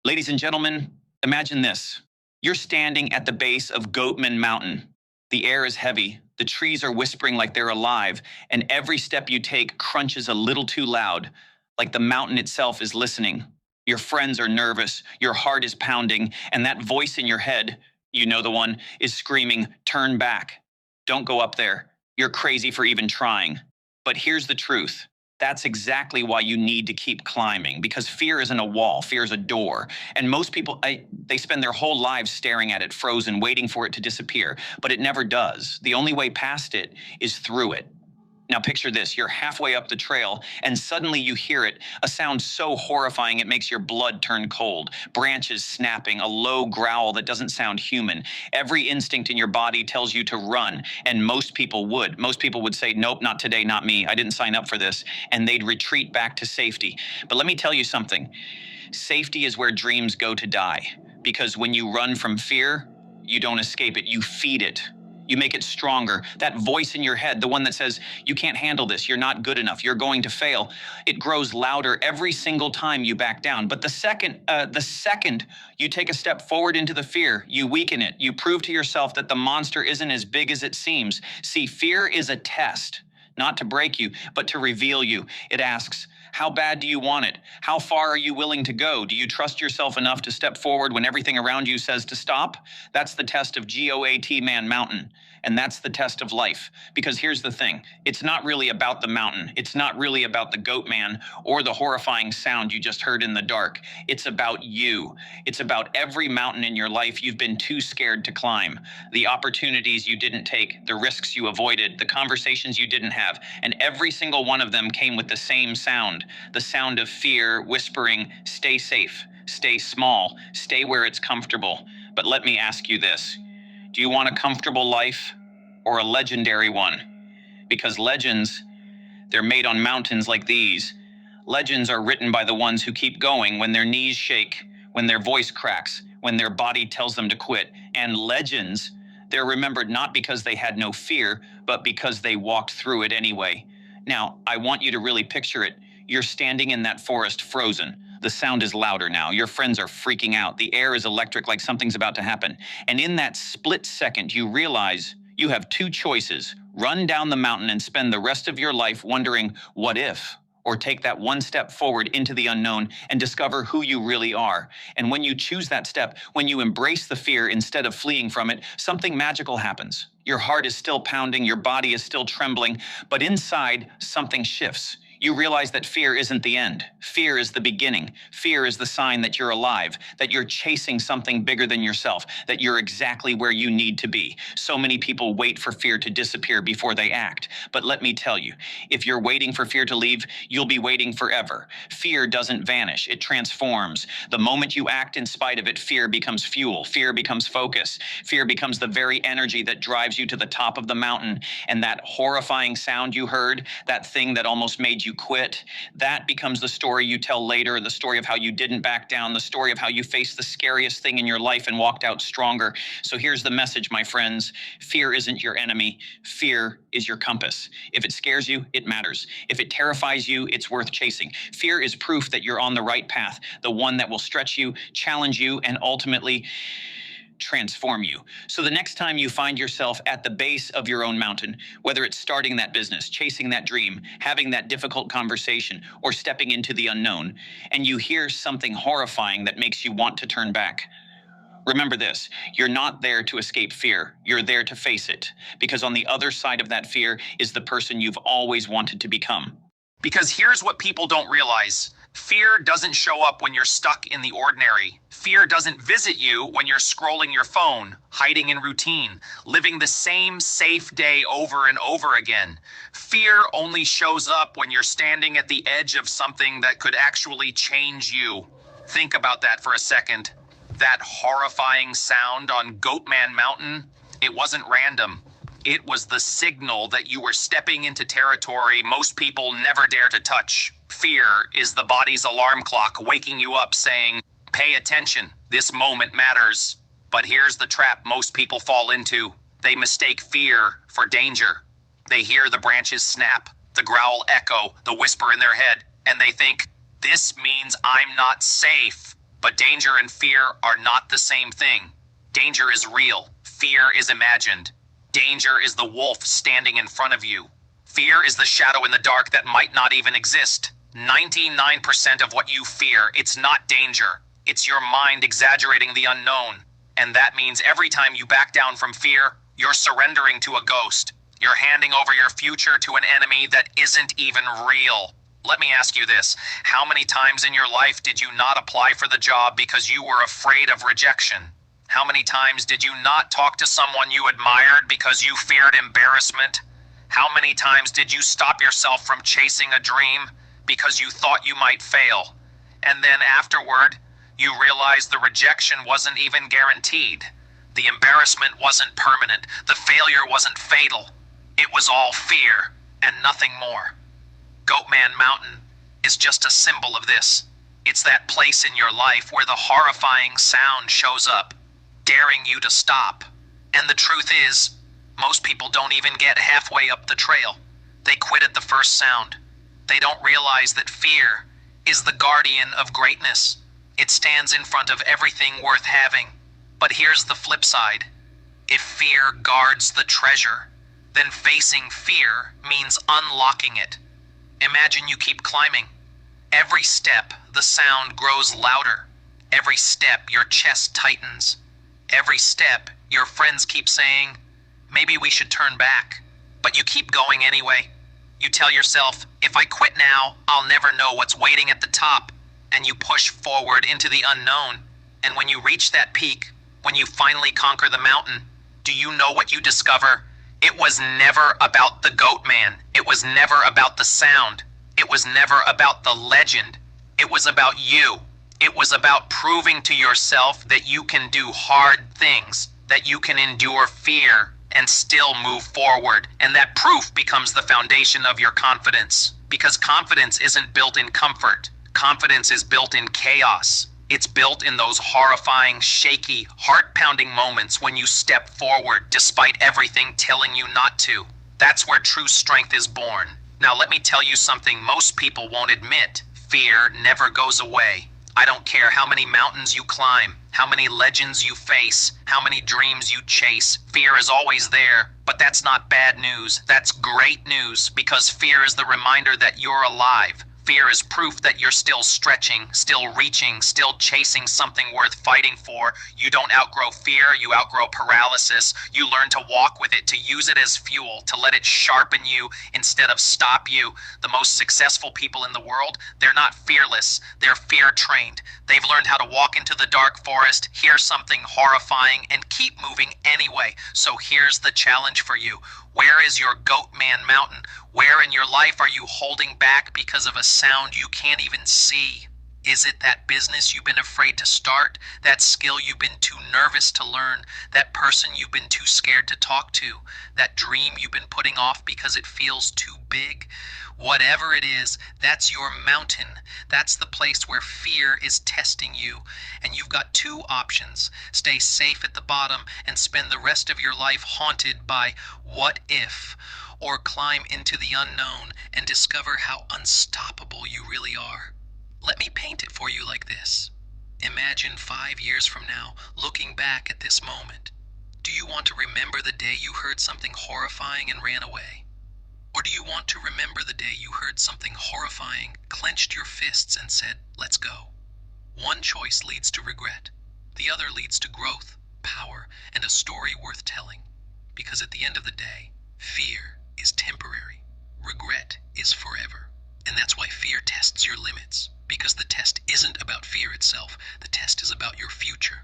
Ladies and gentlemen, imagine this. You're standing at the base of GOATMan Mountain. The air is heavy, the trees are whispering like they're alive, and every step you take crunches a little too loud, like the mountain itself is listening. Your friends are nervous, your heart is pounding, and that voice in your head, you know the one, is screaming, "Turn back. Don't go up there. You're crazy for even trying." But here's the truth. That's exactly why you need to keep climbing, because fear isn't a wall, fear is a door. And most people, they spend their whole lives staring at it, frozen, waiting for it to disappear. But it never does. The only way past it is through it. Now picture this, you're halfway up the trail and suddenly you hear it, a sound so horrifying it makes your blood turn cold, branches snapping, a low growl that doesn't sound human. Every instinct in your body tells you to run, and most people would. Most people would say, "Nope, not today, not me, I didn't sign up for this," and they'd retreat back to safety. But let me tell you something, safety is where dreams go to die, because when you run from fear, you don't escape it, you feed it. You make it stronger. That voice in your head, the one that says, "You can't handle this, you're not good enough, you're going to fail," it grows louder every single time you back down. But the second you take a step forward into the fear, you weaken it. You prove to yourself that the monster isn't as big as it seems. See, fear is a test, not to break you, but to reveal you. It asks, how bad do you want it? How far are you willing to go? Do you trust yourself enough to step forward when everything around you says to stop? That's the test of GOATMan Mountain. And that's the test of life. Because here's the thing, it's not really about the mountain. It's not really about the goat man or the horrifying sound you just heard in the dark. It's about you. It's about every mountain in your life you've been too scared to climb, the opportunities you didn't take, the risks you avoided, the conversations you didn't have. And every single one of them came with the same sound, the sound of fear whispering, "Stay safe, stay small, stay where it's comfortable." But let me ask you this. Do you want a comfortable life or a legendary one? Because legends, they're made on mountains like these. Legends are written by the ones who keep going when their knees shake, when their voice cracks, when their body tells them to quit. And legends, they're remembered not because they had no fear, but because they walked through it anyway. Now, I want you to really picture it. You're standing in that forest frozen. The sound is louder now. Your friends are freaking out. The air is electric, like something's about to happen. And in that split second, you realize you have two choices: run down the mountain and spend the rest of your life wondering, what if? Or take that one step forward into the unknown and discover who you really are. And when you choose that step, when you embrace the fear instead of fleeing from it, something magical happens. Your heart is still pounding, your body is still trembling, but inside, something shifts. You realize that fear isn't the end. Fear is the beginning. Fear is the sign that you're alive, that you're chasing something bigger than yourself, that you're exactly where you need to be. So many people wait for fear to disappear before they act. But let me tell you, if you're waiting for fear to leave, you'll be waiting forever. Fear doesn't vanish, it transforms. The moment you act in spite of it, fear becomes fuel, fear becomes focus, fear becomes the very energy that drives you to the top of the mountain. And that horrifying sound you heard, that thing that almost made you quit, that becomes the story you tell later, the story of how you didn't back down, the story of how you faced the scariest thing in your life and walked out stronger. So here's the message, my friends. Fear isn't your enemy. Fear is your compass. If it scares you, it matters. If it terrifies you, it's worth chasing. Fear is proof that you're on the right path, the one that will stretch you, challenge you, and ultimately transform you. So the next time you find yourself at the base of your own mountain, whether it's starting that business, chasing that dream, having that difficult conversation, or stepping into the unknown, and you hear something horrifying that makes you want to turn back, remember this: you're not there to escape fear. You're there to face it. Because on the other side of that fear is the person you've always wanted to become. Because here's what people don't realize. Fear doesn't show up when you're stuck in the ordinary. Fear doesn't visit you when you're scrolling your phone, hiding in routine, living the same safe day over and over again. Fear only shows up when you're standing at the edge of something that could actually change you. Think about that for a second. That horrifying sound on GOATMan Mountain, it wasn't random. It was the signal that you were stepping into territory most people never dare to touch. Fear is the body's alarm clock waking you up saying, "Pay attention, this moment matters." But here's the trap most people fall into. They mistake fear for danger. They hear the branches snap, the growl echo, the whisper in their head, and they think, "This means I'm not safe." But danger and fear are not the same thing. Danger is real. Fear is imagined. Danger is the wolf standing in front of you. Fear is the shadow in the dark that might not even exist. 99% of what you fear, it's not danger. It's your mind exaggerating the unknown. And that means every time you back down from fear, you're surrendering to a ghost. You're handing over your future to an enemy that isn't even real. Let me ask you this. How many times in your life did you not apply for the job because you were afraid of rejection? How many times did you not talk to someone you admired because you feared embarrassment? How many times did you stop yourself from chasing a dream because you thought you might fail? And then afterward, you realized the rejection wasn't even guaranteed. The embarrassment wasn't permanent. The failure wasn't fatal. It was all fear and nothing more. GOATMan Mountain is just a symbol of this. It's that place in your life where the horrifying sound shows up, daring you to stop. And the truth is, most people don't even get halfway up the trail. They quit at the first sound. They don't realize that fear is the guardian of greatness. It stands in front of everything worth having. But here's the flip side. If fear guards the treasure, then facing fear means unlocking it. Imagine you keep climbing. Every step, the sound grows louder. Every step, your chest tightens. Every step, your friends keep saying, maybe we should turn back. But you keep going anyway. You tell yourself, if I quit now, I'll never know what's waiting at the top. And you push forward into the unknown. And when you reach that peak, when you finally conquer the mountain, do you know what you discover? It was never about the GOATMan. It was never about the sound. It was never about the legend. It was about you. It was about proving to yourself that you can do hard things, that you can endure fear and still move forward. And that proof becomes the foundation of your confidence. Because confidence isn't built in comfort. Confidence is built in chaos. It's built in those horrifying, shaky, heart-pounding moments when you step forward despite everything telling you not to. That's where true strength is born. Now let me tell you something most people won't admit. Fear never goes away. I don't care how many mountains you climb, how many legends you face, how many dreams you chase. Fear is always there, but that's not bad news. That's great news, because fear is the reminder that you're alive. Fear is proof that you're still stretching, still reaching, still chasing something worth fighting for. You don't outgrow fear, you outgrow paralysis. You learn to walk with it, to use it as fuel, to let it sharpen you instead of stop you. The most successful people in the world, they're not fearless, they're fear-trained. They've learned how to walk into the dark forest, hear something horrifying, and keep moving anyway. So here's the challenge for you. Where is your GOATMan Mountain? Where in your life are you holding back because of a sound you can't even see? Is it that business you've been afraid to start? That skill you've been too nervous to learn? That person you've been too scared to talk to? That dream you've been putting off because it feels too big? Whatever it is, that's your mountain. That's the place where fear is testing you. And you've got two options. Stay safe at the bottom and spend the rest of your life haunted by what if, or climb into the unknown and discover how unstoppable you really are. Let me paint it for you like this. Imagine 5 years from now, looking back at this moment. Do you want to remember the day you heard something horrifying and ran away? Or do you want to remember the day you heard something horrifying, clenched your fists and said, let's go? One choice leads to regret. The other leads to growth, power, and a story worth telling. Because at the end of the day, fear is temporary. Regret is forever. And that's why fear tests your limits. Because the test isn't about fear itself. The test is about your future.